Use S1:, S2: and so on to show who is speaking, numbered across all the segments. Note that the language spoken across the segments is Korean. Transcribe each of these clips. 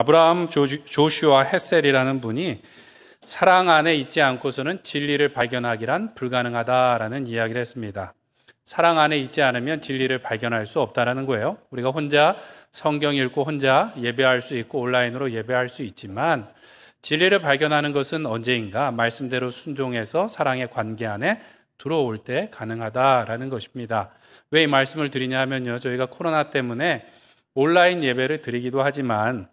S1: 아브라함 조슈아 햇셀이라는 분이 사랑 안에 있지 않고서는 진리를 발견하기란 불가능하다라는 이야기를 했습니다. 사랑 안에 있지 않으면 진리를 발견할 수 없다라는 거예요. 우리가 혼자 성경 읽고 혼자 예배할 수 있고 온라인으로 예배할 수 있지만 진리를 발견하는 것은 언제인가? 말씀대로 순종해서 사랑의 관계 안에 들어올 때 가능하다라는 것입니다. 왜 이 말씀을 드리냐면요. 저희가 코로나 때문에 온라인 예배를 드리기도 하지만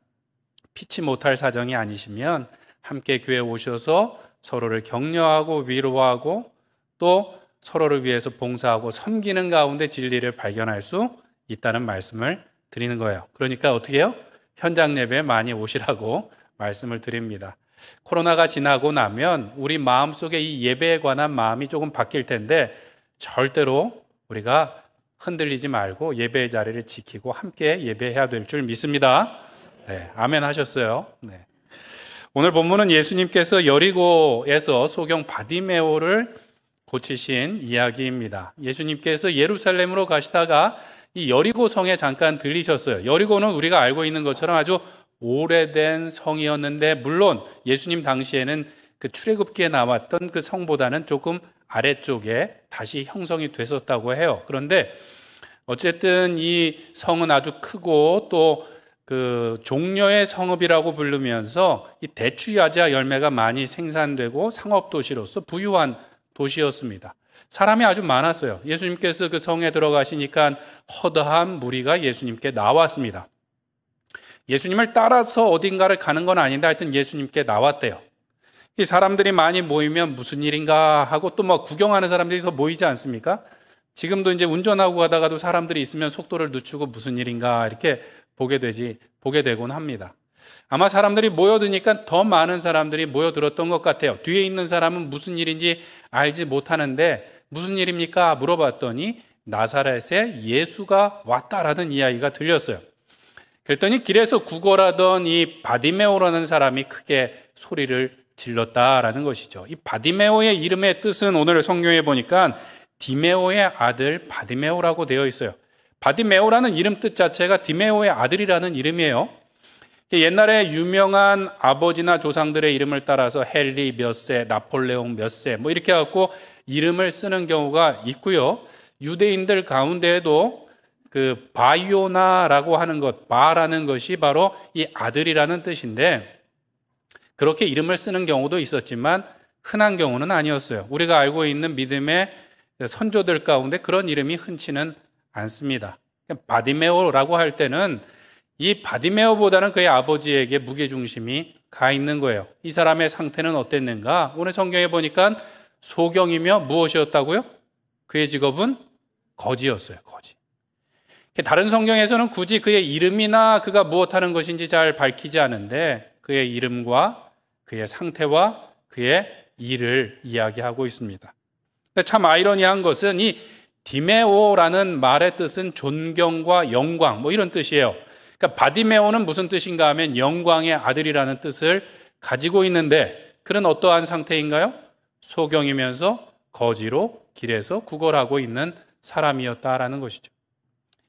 S1: 피치 못할 사정이 아니시면 함께 교회에 오셔서 서로를 격려하고 위로하고 또 서로를 위해서 봉사하고 섬기는 가운데 진리를 발견할 수 있다는 말씀을 드리는 거예요. 그러니까 어떻게 해요? 현장 예배에 많이 오시라고 말씀을 드립니다. 코로나가 지나고 나면 우리 마음속에 이 예배에 관한 마음이 조금 바뀔 텐데 절대로 우리가 흔들리지 말고 예배의 자리를 지키고 함께 예배해야 될 줄 믿습니다. 네, 아멘 하셨어요. 네. 오늘 본문은 예수님께서 여리고에서 소경 바디메오를 고치신 이야기입니다. 예수님께서 예루살렘으로 가시다가 이 여리고 성에 잠깐 들리셨어요. 여리고는 우리가 알고 있는 것처럼 아주 오래된 성이었는데 물론 예수님 당시에는 그 출애굽기에 나왔던 그 성보다는 조금 아래쪽에 다시 형성이 됐었다고 해요. 그런데 어쨌든 이 성은 아주 크고 또 그 종려의 성읍이라고 부르면서 이 대추야자 열매가 많이 생산되고 상업도시로서 부유한 도시였습니다. 사람이 아주 많았어요. 예수님께서 그 성에 들어가시니까 허다한 무리가 예수님께 나왔습니다. 예수님을 따라서 어딘가를 가는 건 아닌데 하여튼 예수님께 나왔대요. 이 사람들이 많이 모이면 무슨 일인가 하고 또 뭐 구경하는 사람들이 더 모이지 않습니까? 지금도 이제 운전하고 가다가도 사람들이 있으면 속도를 늦추고 무슨 일인가 이렇게 보게 되곤 합니다. 아마 사람들이 모여드니까 더 많은 사람들이 모여들었던 것 같아요. 뒤에 있는 사람은 무슨 일인지 알지 못하는데 무슨 일입니까? 물어봤더니 나사렛에 예수가 왔다라는 이야기가 들렸어요. 그랬더니 길에서 구걸하던 이 바디메오라는 사람이 크게 소리를 질렀다라는 것이죠. 이 바디메오의 이름의 뜻은 오늘 성경에 보니까 디메오의 아들 바디메오라고 되어 있어요. 바디메오라는 이름 뜻 자체가 디메오의 아들이라는 이름이에요. 옛날에 유명한 아버지나 조상들의 이름을 따라서 헨리 몇 세, 나폴레옹 몇 세 뭐 이렇게 해갖고 이름을 쓰는 경우가 있고요. 유대인들 가운데에도 그 바이오나라고 하는 것, 바라는 것이 바로 이 아들이라는 뜻인데 그렇게 이름을 쓰는 경우도 있었지만 흔한 경우는 아니었어요. 우리가 알고 있는 믿음의 선조들 가운데 그런 이름이 흔치는 않습니다. 바디메오라고 할 때는 이 바디메오보다는 그의 아버지에게 무게중심이 가 있는 거예요. 이 사람의 상태는 어땠는가? 오늘 성경에 보니까 소경이며 무엇이었다고요? 그의 직업은 거지였어요. 거지. 다른 성경에서는 굳이 그의 이름이나 그가 무엇하는 것인지 잘 밝히지 않은데 그의 이름과 그의 상태와 그의 일을 이야기하고 있습니다. 근데 참 아이러니한 것은 이 디메오라는 말의 뜻은 존경과 영광 뭐 이런 뜻이에요. 그러니까 바디메오는 무슨 뜻인가 하면 영광의 아들이라는 뜻을 가지고 있는데 그는 어떠한 상태인가요? 소경이면서 거지로 길에서 구걸하고 있는 사람이었다라는 것이죠.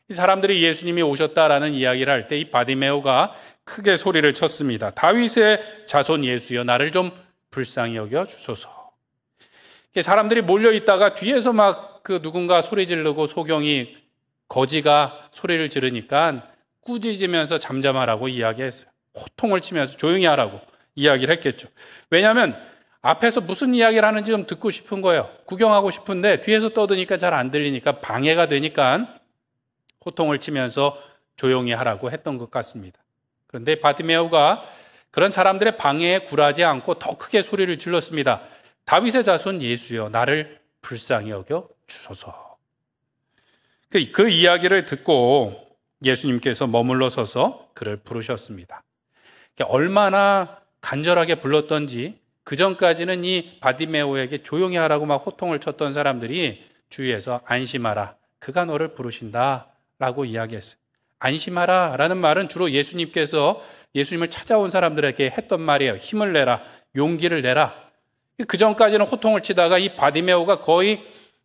S1: 이 사람들이 예수님이 오셨다라는 이야기를 할 때 이 바디메오가 크게 소리를 쳤습니다. 다윗의 자손 예수여 나를 좀 불쌍히 여겨 주소서. 사람들이 몰려 있다가 뒤에서 막 그 누군가 소리 지르고 소경이 거지가 소리를 지르니까 꾸짖으면서 잠잠하라고 이야기했어요. 호통을 치면서 조용히 하라고 이야기를 했겠죠. 왜냐하면 앞에서 무슨 이야기를 하는지 좀 듣고 싶은 거예요. 구경하고 싶은데 뒤에서 떠드니까 잘 안 들리니까 방해가 되니까 호통을 치면서 조용히 하라고 했던 것 같습니다. 그런데 바디메오가 그런 사람들의 방해에 굴하지 않고 더 크게 소리를 질렀습니다. 다윗의 자손 예수여 나를 불쌍히 여겨 주소서. 그 이야기를 듣고 예수님께서 머물러 서서 그를 부르셨습니다. 얼마나 간절하게 불렀던지 그전까지는 이 바디메오에게 조용히 하라고 막 호통을 쳤던 사람들이 주위에서 안심하라. 그가 너를 부르신다. 라고 이야기했어요. 안심하라 라는 말은 주로 예수님께서 예수님을 찾아온 사람들에게 했던 말이에요. 힘을 내라. 용기를 내라. 그전까지는 호통을 치다가 이 바디메오가 거의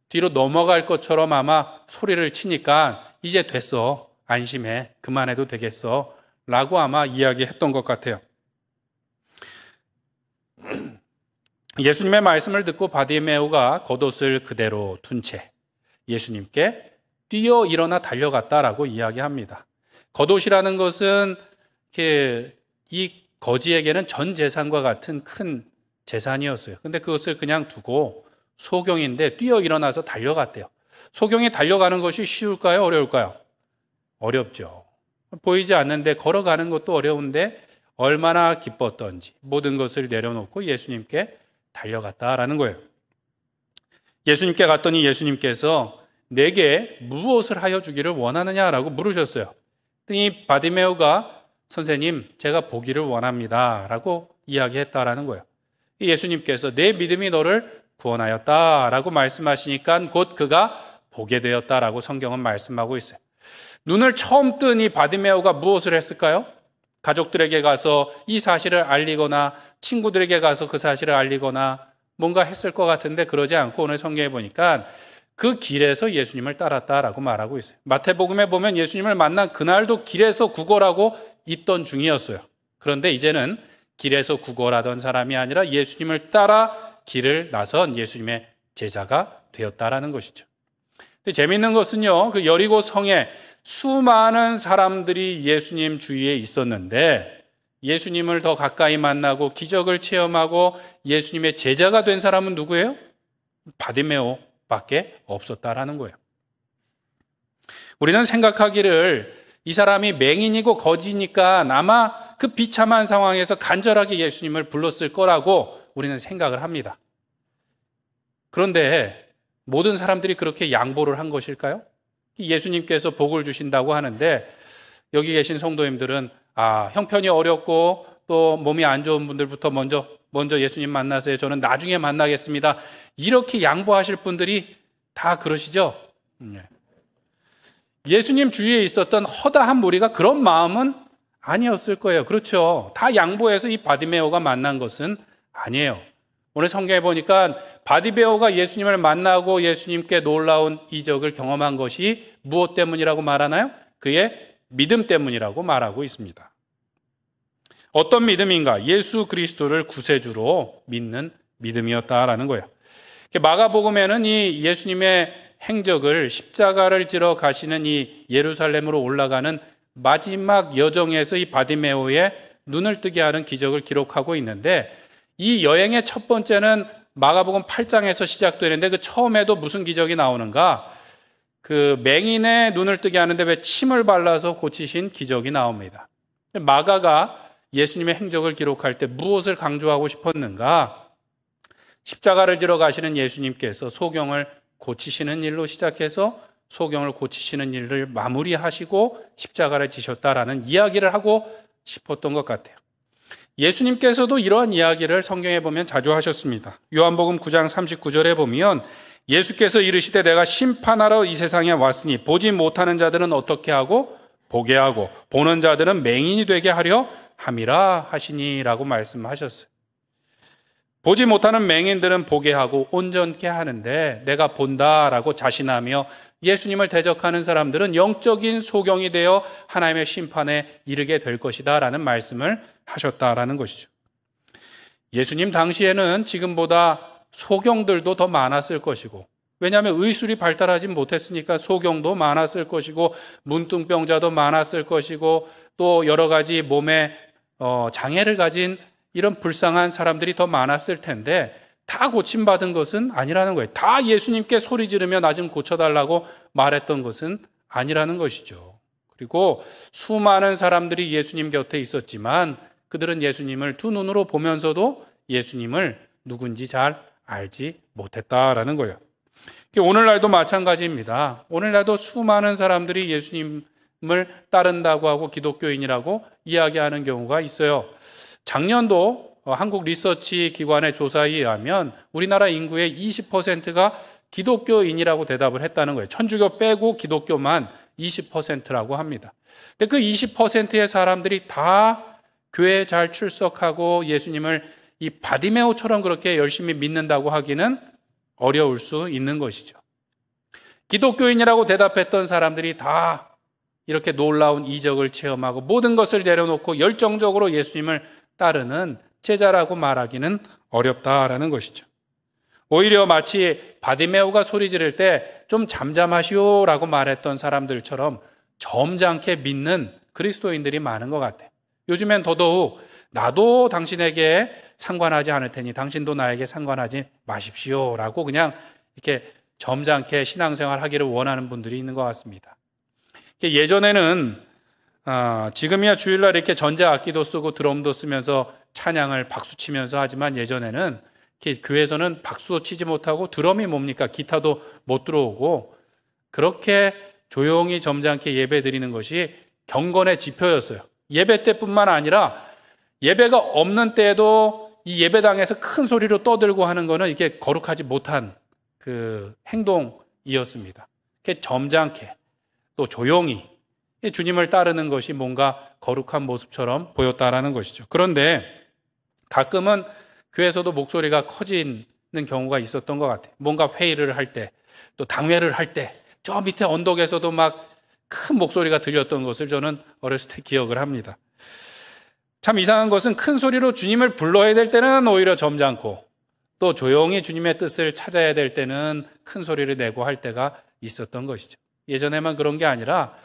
S1: 뒤로 넘어갈 것처럼 아마 소리를 치니까 이제 됐어. 안심해. 그만해도 되겠어. 라고 아마 이야기했던 것 같아요. 예수님의 말씀을 듣고 바디메오가 겉옷을 그대로 둔 채 예수님께 뛰어 일어나 달려갔다라고 이야기합니다. 겉옷이라는 것은 이 거지에게는 전 재산과 같은 큰 재산이었어요. 근데 그것을 그냥 두고 소경인데 뛰어 일어나서 달려갔대요. 소경이 달려가는 것이 쉬울까요? 어려울까요? 어렵죠. 보이지 않는데 걸어가는 것도 어려운데 얼마나 기뻤던지 모든 것을 내려놓고 예수님께 달려갔다라는 거예요. 예수님께 갔더니 예수님께서 내게 무엇을 하여 주기를 원하느냐라고 물으셨어요. 이 바디메오가 선생님, 제가 보기를 원합니다 라고 이야기했다라는 거예요. 예수님께서 내 믿음이 너를 구원하였다라고 말씀하시니까 곧 그가 보게 되었다라고 성경은 말씀하고 있어요. 눈을 처음 뜬 이 바디메오가 무엇을 했을까요? 가족들에게 가서 이 사실을 알리거나 친구들에게 가서 그 사실을 알리거나 뭔가 했을 것 같은데 그러지 않고 오늘 성경에 보니까 그 길에서 예수님을 따랐다라고 말하고 있어요. 마태복음에 보면 예수님을 만난 그날도 길에서 구걸하고 있던 중이었어요. 그런데 이제는 길에서 구걸하던 사람이 아니라 예수님을 따라 길을 나선 예수님의 제자가 되었다라는 것이죠. 근데 재미있는 것은요, 그 여리고 성에 수많은 사람들이 예수님 주위에 있었는데 예수님을 더 가까이 만나고 기적을 체험하고 예수님의 제자가 된 사람은 누구예요? 바디메오밖에 없었다라는 거예요. 우리는 생각하기를 이 사람이 맹인이고 거지니까 아마 그 비참한 상황에서 간절하게 예수님을 불렀을 거라고 우리는 생각을 합니다. 그런데 모든 사람들이 그렇게 양보를 한 것일까요? 예수님께서 복을 주신다고 하는데 여기 계신 성도님들은 형편이 어렵고 또 몸이 안 좋은 분들부터 먼저 예수님 만나세요. 저는 나중에 만나겠습니다. 이렇게 양보하실 분들이 다 그러시죠? 예수님 주위에 있었던 허다한 무리가 그런 마음은 아니었을 거예요. 그렇죠. 다 양보해서 이 바디메오가 만난 것은 아니에요. 오늘 성경에 보니까 바디메오가 예수님을 만나고 예수님께 놀라운 이적을 경험한 것이 무엇 때문이라고 말하나요? 그의 믿음 때문이라고 말하고 있습니다. 어떤 믿음인가? 예수 그리스도를 구세주로 믿는 믿음이었다라는 거예요. 마가복음에는 이 예수님의 행적을 십자가를 지러 가시는 이 예루살렘으로 올라가는 마지막 여정에서 이 바디메오의 눈을 뜨게 하는 기적을 기록하고 있는데 이 여행의 첫 번째는 마가복음 8장에서 시작되는데 그 처음에도 무슨 기적이 나오는가? 그 맹인의 눈을 뜨게 하는데 왜 침을 발라서 고치신 기적이 나옵니다. 마가가 예수님의 행적을 기록할 때 무엇을 강조하고 싶었는가? 십자가를 지러 가시는 예수님께서 소경을 고치시는 일로 시작해서 소경을 고치시는 일을 마무리하시고 십자가를 지셨다라는 이야기를 하고 싶었던 것 같아요. 예수님께서도 이러한 이야기를 성경에 보면 자주 하셨습니다. 요한복음 9장 39절에 보면 예수께서 이르시되 내가 심판하러 이 세상에 왔으니 보지 못하는 자들은 어떻게 하고 보게 하고 보는 자들은 맹인이 되게 하려 함이라 하시니라고 말씀하셨어요. 보지 못하는 맹인들은 보게 하고 온전케 하는데 내가 본다라고 자신하며 예수님을 대적하는 사람들은 영적인 소경이 되어 하나님의 심판에 이르게 될 것이다 라는 말씀을 하셨다라는 것이죠. 예수님 당시에는 지금보다 소경들도 더 많았을 것이고 왜냐하면 의술이 발달하지 못했으니까 소경도 많았을 것이고 문둥병자도 많았을 것이고 또 여러 가지 몸에 장애를 가진 이런 불쌍한 사람들이 더 많았을 텐데 다 고침받은 것은 아니라는 거예요. 다 예수님께 소리 지르며 나 좀 고쳐달라고 말했던 것은 아니라는 것이죠. 그리고 수많은 사람들이 예수님 곁에 있었지만 그들은 예수님을 두 눈으로 보면서도 예수님을 누군지 잘 알지 못했다라는 거예요. 오늘날도 마찬가지입니다. 오늘날도 수많은 사람들이 예수님을 따른다고 하고 기독교인이라고 이야기하는 경우가 있어요. 작년도 한국 리서치 기관의 조사에 의하면 우리나라 인구의 20%가 기독교인이라고 대답을 했다는 거예요. 천주교 빼고 기독교만 20%라고 합니다. 근데 그 20%의 사람들이 다 교회에 잘 출석하고 예수님을 이 바디메오처럼 그렇게 열심히 믿는다고 하기는 어려울 수 있는 것이죠. 기독교인이라고 대답했던 사람들이 다 이렇게 놀라운 이적을 체험하고 모든 것을 내려놓고 열정적으로 예수님을 따르는 제자라고 말하기는 어렵다라는 것이죠. 오히려 마치 바디메오가 소리 지를 때 좀 잠잠하시오라고 말했던 사람들처럼 점잖게 믿는 그리스도인들이 많은 것 같아요. 요즘엔 더더욱 나도 당신에게 상관하지 않을 테니 당신도 나에게 상관하지 마십시오라고 그냥 이렇게 점잖게 신앙생활 하기를 원하는 분들이 있는 것 같습니다. 예전에는 지금이야 주일날 이렇게 전자악기도 쓰고 드럼도 쓰면서 찬양을 박수치면서 하지만 예전에는 교회에서는 박수도 치지 못하고 드럼이 뭡니까? 기타도 못 들어오고 그렇게 조용히 점잖게 예배 드리는 것이 경건의 지표였어요. 예배 때뿐만 아니라 예배가 없는 때에도 이 예배당에서 큰 소리로 떠들고 하는 것은 이게 거룩하지 못한 그 행동이었습니다. 이렇게 점잖게 또 조용히 주님을 따르는 것이 뭔가 거룩한 모습처럼 보였다라는 것이죠. 그런데 가끔은 교회에서도 목소리가 커지는 경우가 있었던 것 같아요. 뭔가 회의를 할 때, 또 당회를 할 때, 저 밑에 언덕에서도 막 큰 목소리가 들렸던 것을 저는 어렸을 때 기억을 합니다. 참 이상한 것은 큰 소리로 주님을 불러야 될 때는 오히려 점잖고 또 조용히 주님의 뜻을 찾아야 될 때는 큰 소리를 내고 할 때가 있었던 것이죠. 예전에만 그런 게 아니라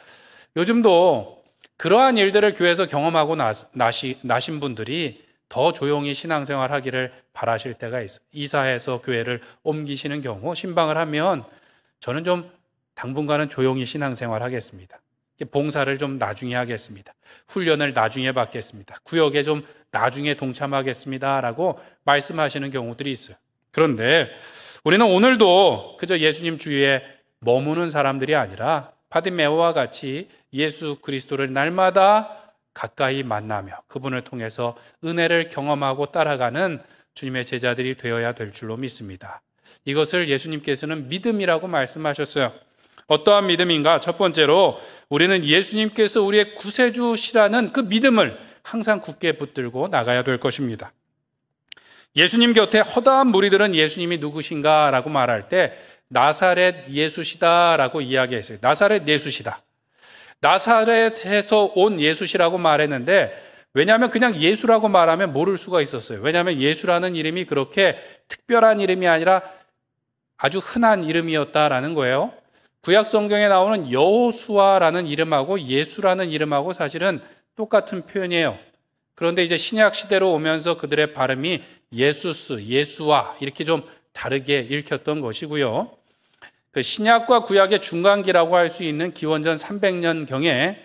S1: 요즘도 그러한 일들을 교회에서 경험하고 나신 분들이 더 조용히 신앙생활 하기를 바라실 때가 있어요. 이사해서 교회를 옮기시는 경우 신방을 하면 저는 좀 당분간은 조용히 신앙생활 하겠습니다. 봉사를 좀 나중에 하겠습니다. 훈련을 나중에 받겠습니다. 구역에 좀 나중에 동참하겠습니다. 라고 말씀하시는 경우들이 있어요. 그런데 우리는 오늘도 그저 예수님 주위에 머무는 사람들이 아니라 바디메오와 같이 예수 그리스도를 날마다 가까이 만나며 그분을 통해서 은혜를 경험하고 따라가는 주님의 제자들이 되어야 될 줄로 믿습니다. 이것을 예수님께서는 믿음이라고 말씀하셨어요. 어떠한 믿음인가? 첫 번째로 우리는 예수님께서 우리의 구세주시라는 그 믿음을 항상 굳게 붙들고 나가야 될 것입니다. 예수님 곁에 허다한 무리들은 예수님이 누구신가 라고 말할 때 나사렛 예수시다 라고 이야기했어요. 나사렛 예수시다. 나사렛에서 온 예수시라고 말했는데 왜냐하면 그냥 예수라고 말하면 모를 수가 있었어요. 왜냐하면 예수라는 이름이 그렇게 특별한 이름이 아니라 아주 흔한 이름이었다라는 거예요. 구약 성경에 나오는 여호수아라는 이름하고 예수라는 이름하고 사실은 똑같은 표현이에요. 그런데 이제 신약 시대로 오면서 그들의 발음이 예수스, 예수아 이렇게 좀 다르게 읽혔던 것이고요. 그 신약과 구약의 중간기라고 할 수 있는 기원전 300년경에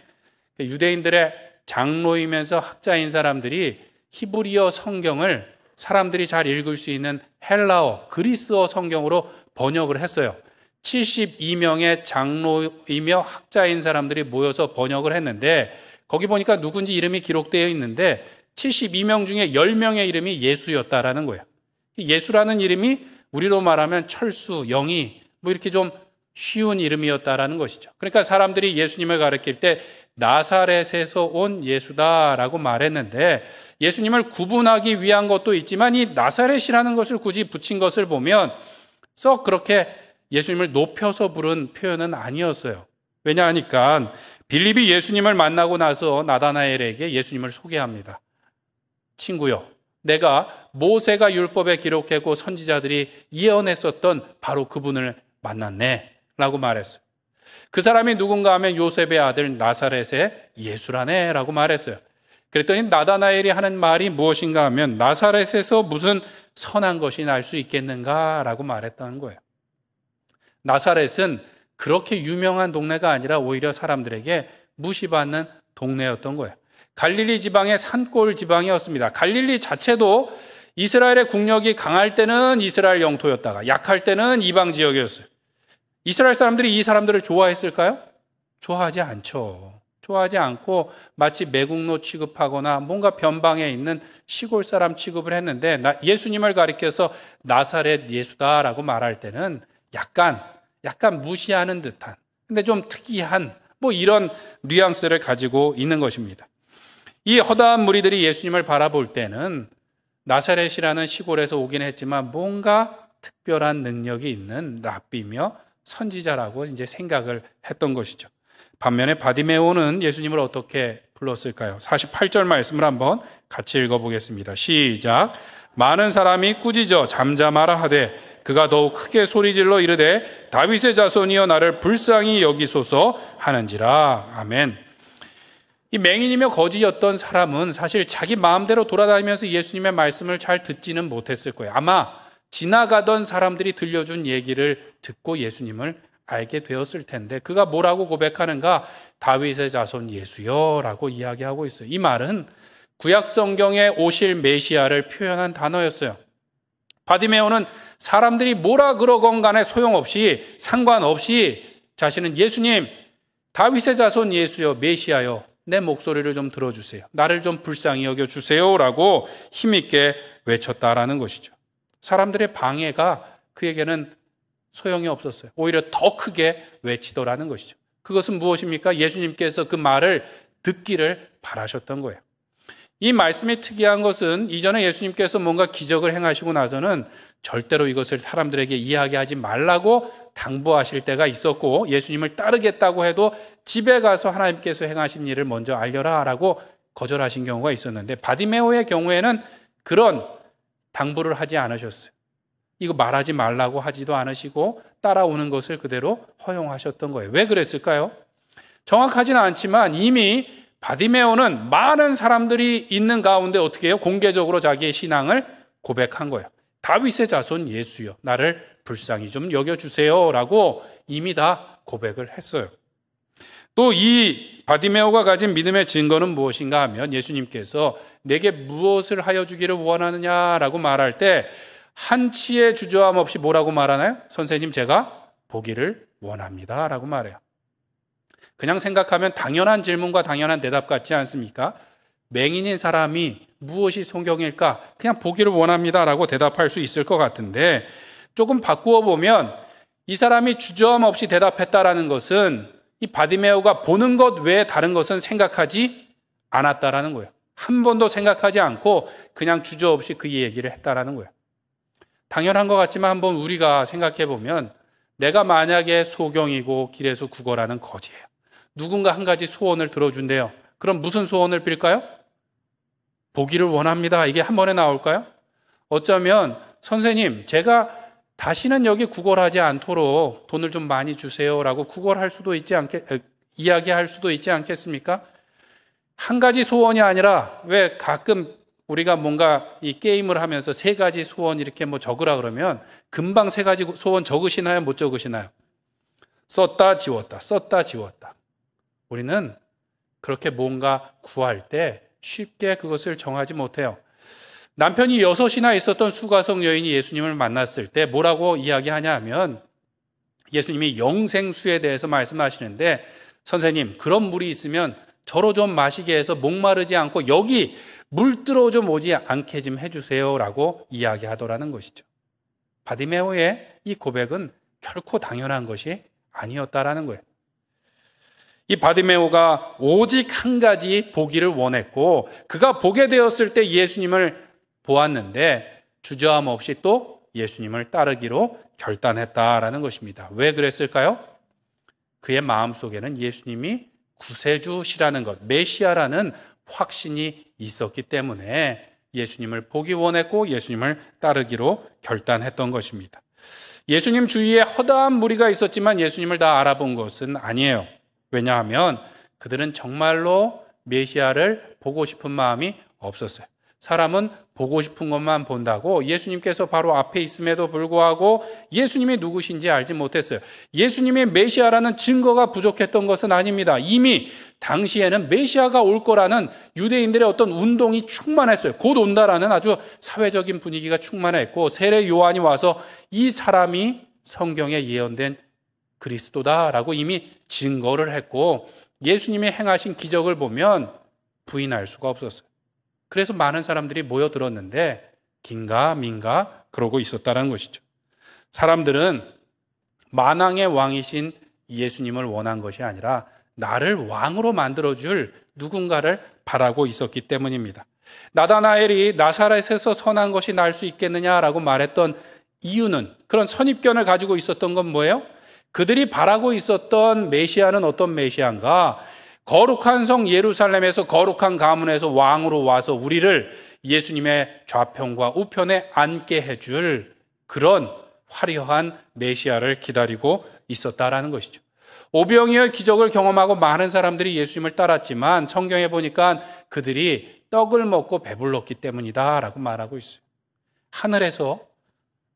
S1: 유대인들의 장로이면서 학자인 사람들이 히브리어 성경을 사람들이 잘 읽을 수 있는 헬라어, 그리스어 성경으로 번역을 했어요. 72명의 장로이며 학자인 사람들이 모여서 번역을 했는데 거기 보니까 누군지 이름이 기록되어 있는데 72명 중에 10명의 이름이 예수였다라는 거예요. 예수라는 이름이 우리로 말하면 철수, 영희 뭐 이렇게 좀 쉬운 이름이었다라는 것이죠. 그러니까 사람들이 예수님을 가리킬 때 나사렛에서 온 예수다라고 말했는데 예수님을 구분하기 위한 것도 있지만 이 나사렛이라는 것을 굳이 붙인 것을 보면 썩 그렇게 예수님을 높여서 부른 표현은 아니었어요. 왜냐하니까 빌립이 예수님을 만나고 나서 나다나엘에게 예수님을 소개합니다. 친구요, 내가 모세가 율법에 기록하고 선지자들이 예언했었던 바로 그분을 만났네 라고 말했어요. 그 사람이 누군가 하면 요셉의 아들 나사렛의 예수라네 라고 말했어요. 그랬더니 나다나엘이 하는 말이 무엇인가 하면 나사렛에서 무슨 선한 것이 날 수 있겠는가 라고 말했다는 거예요. 나사렛은 그렇게 유명한 동네가 아니라 오히려 사람들에게 무시받는 동네였던 거예요. 갈릴리 지방의 산골 지방이었습니다. 갈릴리 자체도 이스라엘의 국력이 강할 때는 이스라엘 영토였다가 약할 때는 이방 지역이었어요. 이스라엘 사람들이 이 사람들을 좋아했을까요? 좋아하지 않죠. 좋아하지 않고 마치 매국노 취급하거나 뭔가 변방에 있는 시골 사람 취급을 했는데 예수님을 가리켜서 나사렛 예수다라고 말할 때는 약간 무시하는 듯한 근데 좀 특이한 뭐 이런 뉘앙스를 가지고 있는 것입니다. 이 허다한 무리들이 예수님을 바라볼 때는 나사렛이라는 시골에서 오긴 했지만 뭔가 특별한 능력이 있는 랍비며 선지자라고 이제 생각을 했던 것이죠. 반면에 바디메오는 예수님을 어떻게 불렀을까요? 48절 말씀을 한번 같이 읽어보겠습니다. 시작. 많은 사람이 꾸짖어 잠잠하라 하되 그가 더욱 크게 소리질러 이르되 다윗의 자손이여 나를 불쌍히 여기소서 하는지라. 아멘. 이 맹인이며 거지였던 사람은 사실 자기 마음대로 돌아다니면서 예수님의 말씀을 잘 듣지는 못했을 거예요. 아마 지나가던 사람들이 들려준 얘기를 듣고 예수님을 알게 되었을 텐데 그가 뭐라고 고백하는가? 다윗의 자손 예수여 라고 이야기하고 있어요. 이 말은 구약 성경에 오실 메시아를 표현한 단어였어요. 바디메오는 사람들이 뭐라 그러건 간에 소용없이 상관없이 자신은 예수님, 다윗의 자손 예수여, 메시아여, 내 목소리를 좀 들어주세요. 나를 좀 불쌍히 여겨주세요 라고 힘있게 외쳤다라는 것이죠. 사람들의 방해가 그에게는 소용이 없었어요. 오히려 더 크게 외치더라는 것이죠. 그것은 무엇입니까? 예수님께서 그 말을 듣기를 바라셨던 거예요. 이 말씀이 특이한 것은 이전에 예수님께서 뭔가 기적을 행하시고 나서는 절대로 이것을 사람들에게 이야기하지 말라고 당부하실 때가 있었고 예수님을 따르겠다고 해도 집에 가서 하나님께서 행하신 일을 먼저 알려라 라고 거절하신 경우가 있었는데 바디메오의 경우에는 그런 당부를 하지 않으셨어요. 이거 말하지 말라고 하지도 않으시고 따라오는 것을 그대로 허용하셨던 거예요. 왜 그랬을까요? 정확하지는 않지만 이미 바디메오는 많은 사람들이 있는 가운데 어떻게 해요? 공개적으로 자기의 신앙을 고백한 거예요. 다윗의 자손 예수여, 나를 불쌍히 좀 여겨주세요 라고 이미 다 고백을 했어요. 또 이 바디메오가 가진 믿음의 증거는 무엇인가 하면 예수님께서 내게 무엇을 하여 주기를 원하느냐라고 말할 때 한치의 주저함 없이 뭐라고 말하나요? 선생님, 제가 보기를 원합니다 라고 말해요. 그냥 생각하면 당연한 질문과 당연한 대답 같지 않습니까? 맹인인 사람이 무엇이 성경일까? 그냥 보기를 원합니다라고 대답할 수 있을 것 같은데 조금 바꾸어 보면 이 사람이 주저함 없이 대답했다라는 것은 이 바디메오가 보는 것 외에 다른 것은 생각하지 않았다라는 거예요. 한 번도 생각하지 않고 그냥 주저 없이 그 얘기를 했다라는 거예요. 당연한 것 같지만 한번 우리가 생각해 보면 내가 만약에 소경이고 길에서 구걸하는 거지예요. 누군가 한 가지 소원을 들어준대요. 그럼 무슨 소원을 빌까요? 보기를 원합니다. 이게 한 번에 나올까요? 어쩌면 선생님, 제가 다시는 여기 구걸하지 않도록 돈을 좀 많이 주세요라고 구걸할 수도 이야기할 수도 있지 않겠습니까? 한 가지 소원이 아니라 왜 가끔 우리가 뭔가 이 게임을 하면서 세 가지 소원 이렇게 뭐 적으라 그러면 금방 세 가지 소원 적으시나요? 못 적으시나요? 썼다 지웠다, 썼다 지웠다. 우리는 그렇게 뭔가 구할 때 쉽게 그것을 정하지 못해요. 남편이 6이나 있었던 수가성 여인이 예수님을 만났을 때 뭐라고 이야기하냐 하면 예수님이 영생수에 대해서 말씀하시는데 선생님, 그런 물이 있으면 저로 좀 마시게 해서 목마르지 않고 여기 물 들어 좀 오지 않게 좀 해주세요 라고 이야기하더라는 것이죠. 바디메오의 이 고백은 결코 당연한 것이 아니었다라는 거예요. 이 바디메오가 오직 한 가지 보기를 원했고 그가 보게 되었을 때 예수님을 보았는데 주저함 없이 또 예수님을 따르기로 결단했다라는 것입니다. 왜 그랬을까요? 그의 마음속에는 예수님이 구세주시라는 것, 메시아라는 확신이 있었기 때문에 예수님을 보기 원했고 예수님을 따르기로 결단했던 것입니다. 예수님 주위에 허다한 무리가 있었지만 예수님을 다 알아본 것은 아니에요. 왜냐하면 그들은 정말로 메시아를 보고 싶은 마음이 없었어요. 사람은 보고 싶은 것만 본다고 예수님께서 바로 앞에 있음에도 불구하고 예수님이 누구신지 알지 못했어요. 예수님이 메시아라는 증거가 부족했던 것은 아닙니다. 이미 당시에는 메시아가 올 거라는 유대인들의 어떤 운동이 충만했어요. 곧 온다라는 아주 사회적인 분위기가 충만했고 세례 요한이 와서 이 사람이 성경에 예언된 그리스도다라고 이미 증거를 했고 예수님이 행하신 기적을 보면 부인할 수가 없었어요. 그래서 많은 사람들이 모여들었는데 긴가민가 그러고 있었다는 것이죠. 사람들은 만왕의 왕이신 예수님을 원한 것이 아니라 나를 왕으로 만들어줄 누군가를 바라고 있었기 때문입니다. 나다나엘이 나사렛에서 선한 것이 날 수 있겠느냐라고 말했던 이유는 그런 선입견을 가지고 있었던 건 뭐예요? 그들이 바라고 있었던 메시아는 어떤 메시아인가? 거룩한 성 예루살렘에서 거룩한 가문에서 왕으로 와서 우리를 예수님의 좌편과 우편에 앉게 해줄 그런 화려한 메시아를 기다리고 있었다라는 것이죠. 오병이어의 기적을 경험하고 많은 사람들이 예수님을 따랐지만 성경에 보니까 그들이 떡을 먹고 배불렀기 때문이다라고 말하고 있어요. 하늘에서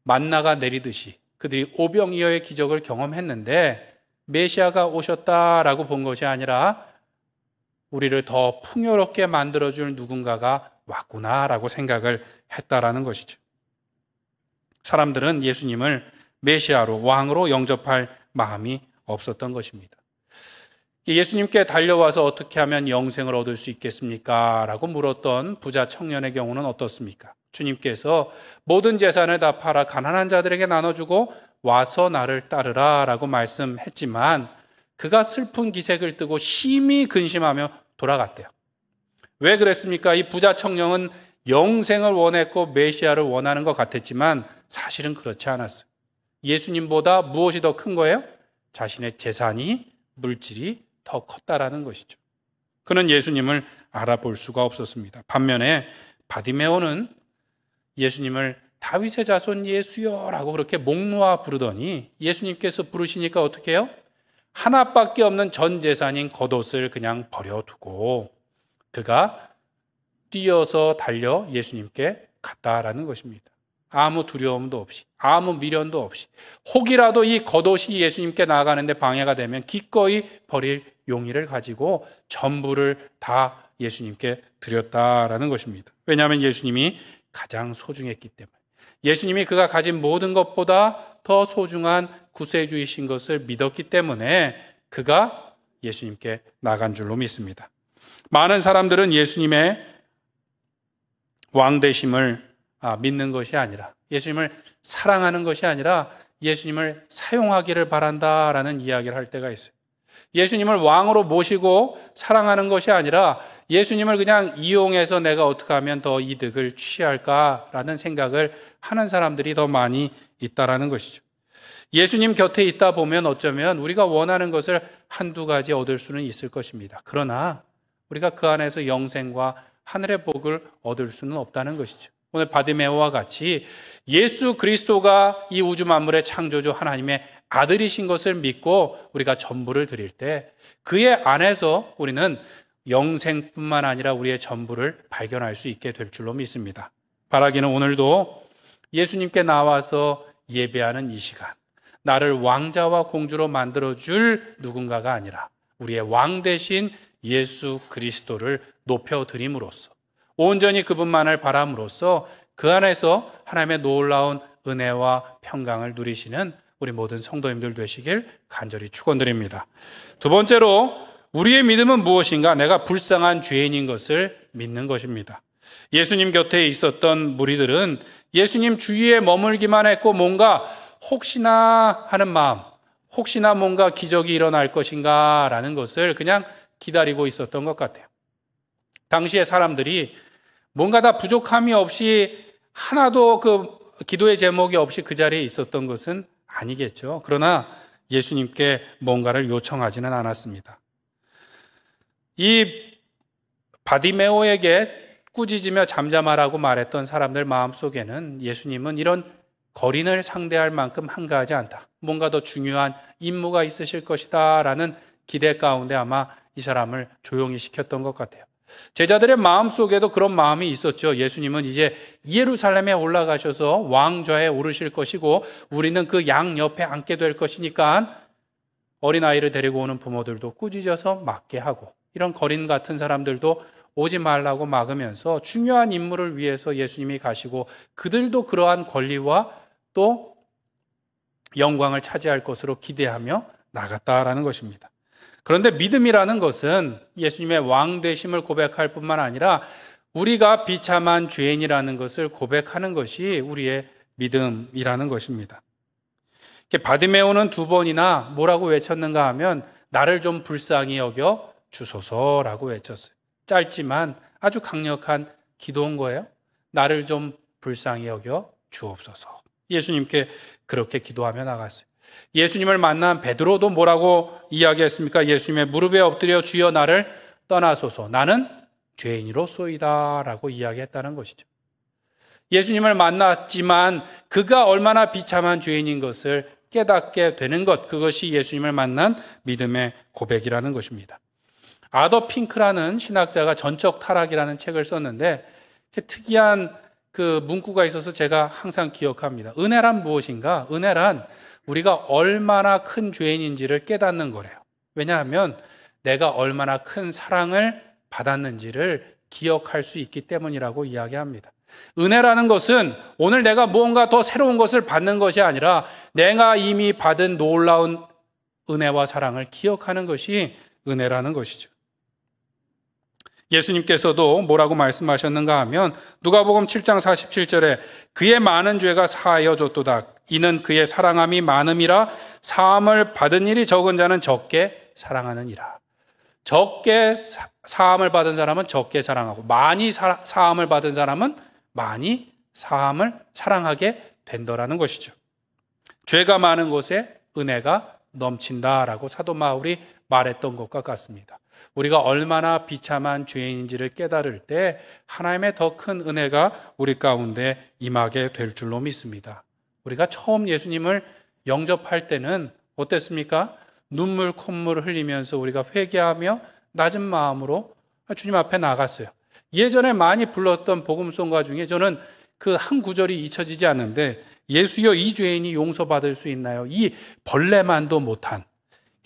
S1: 만나가 내리듯이 그들이 오병이어의 기적을 경험했는데 메시아가 오셨다라고 본 것이 아니라 우리를 더 풍요롭게 만들어줄 누군가가 왔구나라고 생각을 했다라는 것이죠. 사람들은 예수님을 메시아로 왕으로 영접할 마음이 없었던 것입니다. 예수님께 달려와서 어떻게 하면 영생을 얻을 수 있겠습니까? 라고 물었던 부자 청년의 경우는 어떻습니까? 주님께서 모든 재산을 다 팔아 가난한 자들에게 나눠주고 와서 나를 따르라 라고 말씀했지만 그가 슬픈 기색을 띠고 심히 근심하며 돌아갔대요. 왜 그랬습니까? 이 부자 청년은 영생을 원했고 메시아를 원하는 것 같았지만 사실은 그렇지 않았어요. 예수님보다 무엇이 더 큰 거예요? 자신의 재산이, 물질이 더 컸다라는 것이죠. 그는 예수님을 알아볼 수가 없었습니다. 반면에 바디메오는 예수님을 다윗의 자손 예수여라고 그렇게 목 놓아 부르더니 예수님께서 부르시니까 어떻게 해요? 하나밖에 없는 전 재산인 겉옷을 그냥 버려두고 그가 뛰어서 달려 예수님께 갔다라는 것입니다. 아무 두려움도 없이, 아무 미련도 없이, 혹이라도 이 겉옷이 예수님께 나아가는데 방해가 되면 기꺼이 버릴 용의를 가지고 전부를 다 예수님께 드렸다라는 것입니다. 왜냐하면 예수님이 가장 소중했기 때문에, 예수님이 그가 가진 모든 것보다 더 소중한 구세주이신 것을 믿었기 때문에 그가 예수님께 나간 줄로 믿습니다. 많은 사람들은 예수님의 왕되심을 믿는 것이 아니라, 예수님을 사랑하는 것이 아니라 예수님을 사용하기를 바란다라는 이야기를 할 때가 있어요. 예수님을 왕으로 모시고 사랑하는 것이 아니라 예수님을 그냥 이용해서 내가 어떻게 하면 더 이득을 취할까라는 생각을 하는 사람들이 더 많이 있다라는 것이죠. 예수님 곁에 있다 보면 어쩌면 우리가 원하는 것을 한두 가지 얻을 수는 있을 것입니다. 그러나 우리가 그 안에서 영생과 하늘의 복을 얻을 수는 없다는 것이죠. 오늘 바디메오와 같이 예수 그리스도가 이 우주 만물의 창조주 하나님의 아들이신 것을 믿고 우리가 전부를 드릴 때 그의 안에서 우리는 영생뿐만 아니라 우리의 전부를 발견할 수 있게 될 줄로 믿습니다. 바라기는 오늘도 예수님께 나와서 예배하는 이 시간, 나를 왕자와 공주로 만들어줄 누군가가 아니라 우리의 왕 대신 예수 그리스도를 높여드림으로써 온전히 그분만을 바람으로써 그 안에서 하나님의 놀라운 은혜와 평강을 누리시는 우리 모든 성도님들 되시길 간절히 축원드립니다. 두 번째로 우리의 믿음은 무엇인가? 내가 불쌍한 죄인인 것을 믿는 것입니다. 예수님 곁에 있었던 무리들은 예수님 주위에 머물기만 했고 뭔가 혹시나 하는 마음, 혹시나 뭔가 기적이 일어날 것인가 라는 것을 그냥 기다리고 있었던 것 같아요. 당시의 사람들이 뭔가 다 부족함이 없이 하나도 그 기도의 제목이 없이 그 자리에 있었던 것은 아니겠죠. 그러나 예수님께 뭔가를 요청하지는 않았습니다. 이 바디메오에게 꾸짖으며 잠잠하라고 말했던 사람들 마음속에는 예수님은 이런 거린을 상대할 만큼 한가하지 않다, 뭔가 더 중요한 임무가 있으실 것이다 라는 기대 가운데 아마 이 사람을 조용히 시켰던 것 같아요. 제자들의 마음속에도 그런 마음이 있었죠. 예수님은 이제 예루살렘에 올라가셔서 왕좌에 오르실 것이고 우리는 그 양 옆에 앉게 될 것이니까 어린아이를 데리고 오는 부모들도 꾸짖어서 막게 하고, 이런 거린 같은 사람들도 오지 말라고 막으면서 중요한 임무를 위해서 예수님이 가시고 그들도 그러한 권리와 또 영광을 차지할 것으로 기대하며 나갔다라는 것입니다. 그런데 믿음이라는 것은 예수님의 왕 되심을 고백할 뿐만 아니라 우리가 비참한 죄인이라는 것을 고백하는 것이 우리의 믿음이라는 것입니다. 바디메오는 두 번이나 뭐라고 외쳤는가 하면 나를 좀 불쌍히 여겨 주소서라고 외쳤어요. 짧지만 아주 강력한 기도인 거예요. 나를 좀 불쌍히 여겨 주옵소서. 예수님께 그렇게 기도하며 나갔어요. 예수님을 만난 베드로도 뭐라고 이야기했습니까? 예수님의 무릎에 엎드려 주여 나를 떠나소서. 나는 죄인이로소이다 라고 이야기했다는 것이죠. 예수님을 만났지만 그가 얼마나 비참한 죄인인 것을 깨닫게 되는 것, 그것이 예수님을 만난 믿음의 고백이라는 것입니다. 아더 핑크라는 신학자가 전적 타락이라는 책을 썼는데 특이한 그 문구가 있어서 제가 항상 기억합니다. 은혜란 무엇인가? 은혜란 우리가 얼마나 큰 죄인인지를 깨닫는 거래요. 왜냐하면 내가 얼마나 큰 사랑을 받았는지를 기억할 수 있기 때문이라고 이야기합니다. 은혜라는 것은 오늘 내가 무언가 더 새로운 것을 받는 것이 아니라 내가 이미 받은 놀라운 은혜와 사랑을 기억하는 것이 은혜라는 것이죠. 예수님께서도 뭐라고 말씀하셨는가 하면 누가복음 7장 47절에 그의 많은 죄가 사하여졌도다. 이는 그의 사랑함이 많음이라 사함을 받은 일이 적은 자는 적게 사랑하느니라. 적게 사함을 받은 사람은 적게 사랑하고 많이 사함을 받은 사람은 많이 사함을 사랑하게 된다라는 것이죠. 죄가 많은 곳에 은혜가 넘친다라고 사도 바울이 말했던 것과 같습니다. 우리가 얼마나 비참한 죄인인지를 깨달을 때 하나님의 더 큰 은혜가 우리 가운데 임하게 될 줄로 믿습니다. 우리가 처음 예수님을 영접할 때는 어땠습니까? 눈물 콧물을 흘리면서 우리가 회개하며 낮은 마음으로 주님 앞에 나갔어요. 예전에 많이 불렀던 복음송가 중에 저는 그 한 구절이 잊혀지지 않는데 예수여 이 죄인이 용서받을 수 있나요? 이 벌레만도 못한.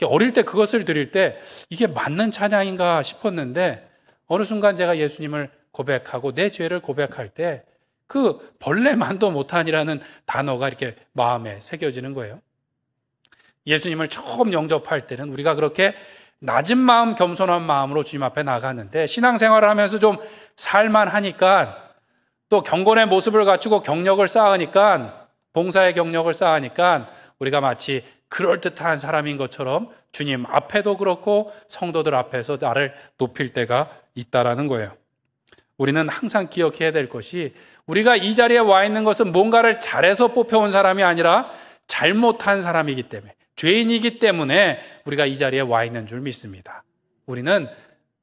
S1: 어릴 때 그것을 드릴 때 이게 맞는 찬양인가 싶었는데 어느 순간 제가 예수님을 고백하고 내 죄를 고백할 때 그 벌레만도 못한이라는 단어가 이렇게 마음에 새겨지는 거예요. 예수님을 처음 영접할 때는 우리가 그렇게 낮은 마음, 겸손한 마음으로 주님 앞에 나갔는데 신앙생활을 하면서 좀 살만하니까 또 경건의 모습을 갖추고 경력을 쌓으니까 봉사의 경력을 쌓으니까 우리가 마치 그럴듯한 사람인 것처럼 주님 앞에도 그렇고 성도들 앞에서 나를 높일 때가 있다라는 거예요. 우리는 항상 기억해야 될 것이 우리가 이 자리에 와 있는 것은 뭔가를 잘해서 뽑혀온 사람이 아니라 잘못한 사람이기 때문에 죄인이기 때문에 우리가 이 자리에 와 있는 줄 믿습니다. 우리는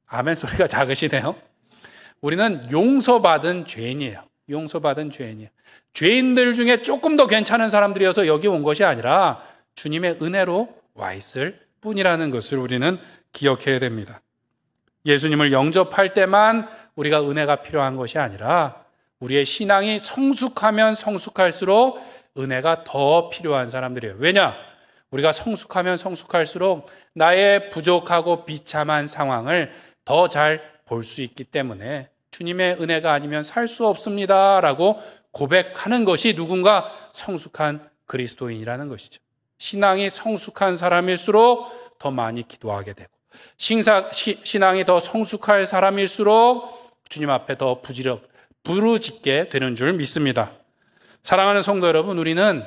S1: 아멘 소리가 작으시네요. 우리는 용서받은 죄인이에요. 용서받은 죄인이에요. 죄인들 중에 조금 더 괜찮은 사람들이어서 여기 온 것이 아니라 주님의 은혜로 와 있을 뿐이라는 것을 우리는 기억해야 됩니다. 예수님을 영접할 때만 우리가 은혜가 필요한 것이 아니라 우리의 신앙이 성숙하면 성숙할수록 은혜가 더 필요한 사람들이에요. 왜냐? 우리가 성숙하면 성숙할수록 나의 부족하고 비참한 상황을 더 잘 볼 수 있기 때문에 주님의 은혜가 아니면 살 수 없습니다 라고 고백하는 것이 누군가 성숙한 그리스도인이라는 것이죠. 신앙이 성숙한 사람일수록 더 많이 기도하게 되고 신앙이 더 성숙할 사람일수록 주님 앞에 더 부르짖게 되는 줄 믿습니다. 사랑하는 성도 여러분, 우리는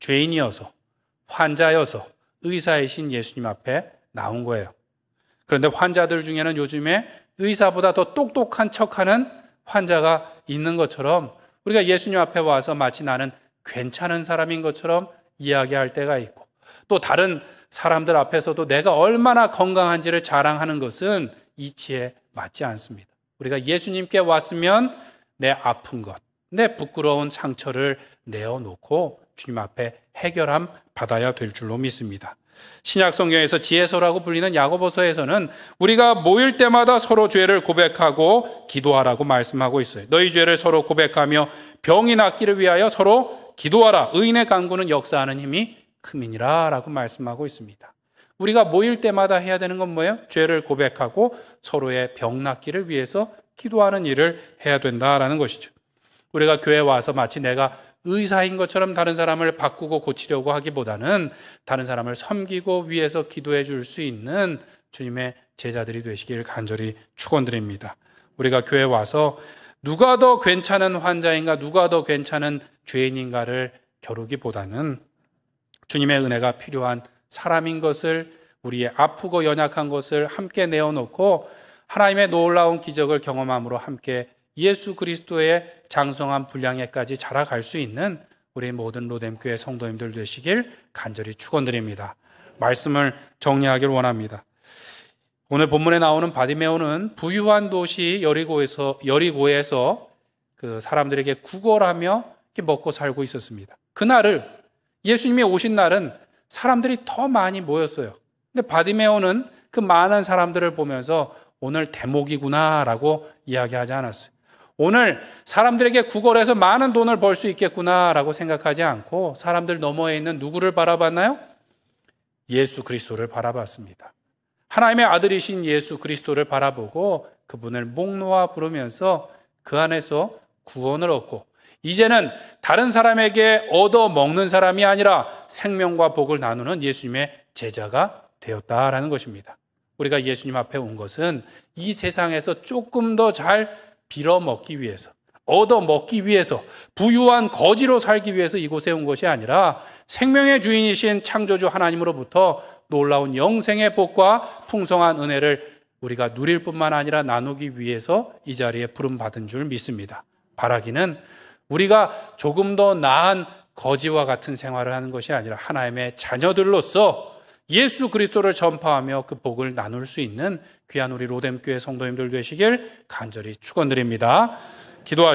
S1: 죄인이어서 환자여서 의사이신 예수님 앞에 나온 거예요. 그런데 환자들 중에는 요즘에 의사보다 더 똑똑한 척하는 환자가 있는 것처럼 우리가 예수님 앞에 와서 마치 나는 괜찮은 사람인 것처럼 이야기할 때가 있고 또 다른 사람들 앞에서도 내가 얼마나 건강한지를 자랑하는 것은 이치에 맞지 않습니다. 우리가 예수님께 왔으면 내 아픈 것, 내 부끄러운 상처를 내어놓고 주님 앞에 해결함 받아야 될 줄로 믿습니다. 신약 성경에서 지혜서라고 불리는 야고보서에서는 우리가 모일 때마다 서로 죄를 고백하고 기도하라고 말씀하고 있어요. 너희 죄를 서로 고백하며 병이 낫기를 위하여 서로 기도하라. 의인의 간구는 역사하는 힘이 큼이니라 라고 말씀하고 있습니다. 우리가 모일 때마다 해야 되는 건 뭐예요? 죄를 고백하고 서로의 병 낫기를 위해서 기도하는 일을 해야 된다라는 것이죠. 우리가 교회에 와서 마치 내가 의사인 것처럼 다른 사람을 바꾸고 고치려고 하기보다는 다른 사람을 섬기고 위해서 기도해 줄 수 있는 주님의 제자들이 되시길 간절히 축원드립니다. 우리가 교회에 와서 누가 더 괜찮은 환자인가, 누가 더 괜찮은 죄인인가를 겨루기보다는 주님의 은혜가 필요한 사람인 것을, 우리의 아프고 연약한 것을 함께 내어놓고 하나님의 놀라운 기적을 경험함으로 함께 예수 그리스도의 장성한 분량에까지 자라갈 수 있는 우리 모든 로뎀교회 성도님들 되시길 간절히 축원드립니다. 말씀을 정리하길 원합니다. 오늘 본문에 나오는 바디메오는 부유한 도시 여리고에서 그 사람들에게 구걸하며 먹고 살고 있었습니다. 그날을, 예수님이 오신 날은 사람들이 더 많이 모였어요. 근데 바디메오는 그 많은 사람들을 보면서 오늘 대목이구나라고 이야기하지 않았어요. 오늘 사람들에게 구걸해서 많은 돈을 벌 수 있겠구나라고 생각하지 않고 사람들 너머에 있는 누구를 바라봤나요? 예수 그리스도를 바라봤습니다. 하나님의 아들이신 예수 그리스도를 바라보고 그분을 목 놓아 부르면서 그 안에서 구원을 얻고 이제는 다른 사람에게 얻어먹는 사람이 아니라 생명과 복을 나누는 예수님의 제자가 되었다라는 것입니다. 우리가 예수님 앞에 온 것은 이 세상에서 조금 더 잘 빌어먹기 위해서, 얻어먹기 위해서, 부유한 거지로 살기 위해서 이곳에 온 것이 아니라 생명의 주인이신 창조주 하나님으로부터 놀라운 영생의 복과 풍성한 은혜를 우리가 누릴 뿐만 아니라 나누기 위해서 이 자리에 부름받은 줄 믿습니다. 바라기는 우리가 조금 더 나은 거지와 같은 생활을 하는 것이 아니라 하나님의 자녀들로서 예수 그리스도를 전파하며 그 복을 나눌 수 있는 귀한 우리 로뎀교회 성도님들 되시길 간절히 축원드립니다. 기도하십시오.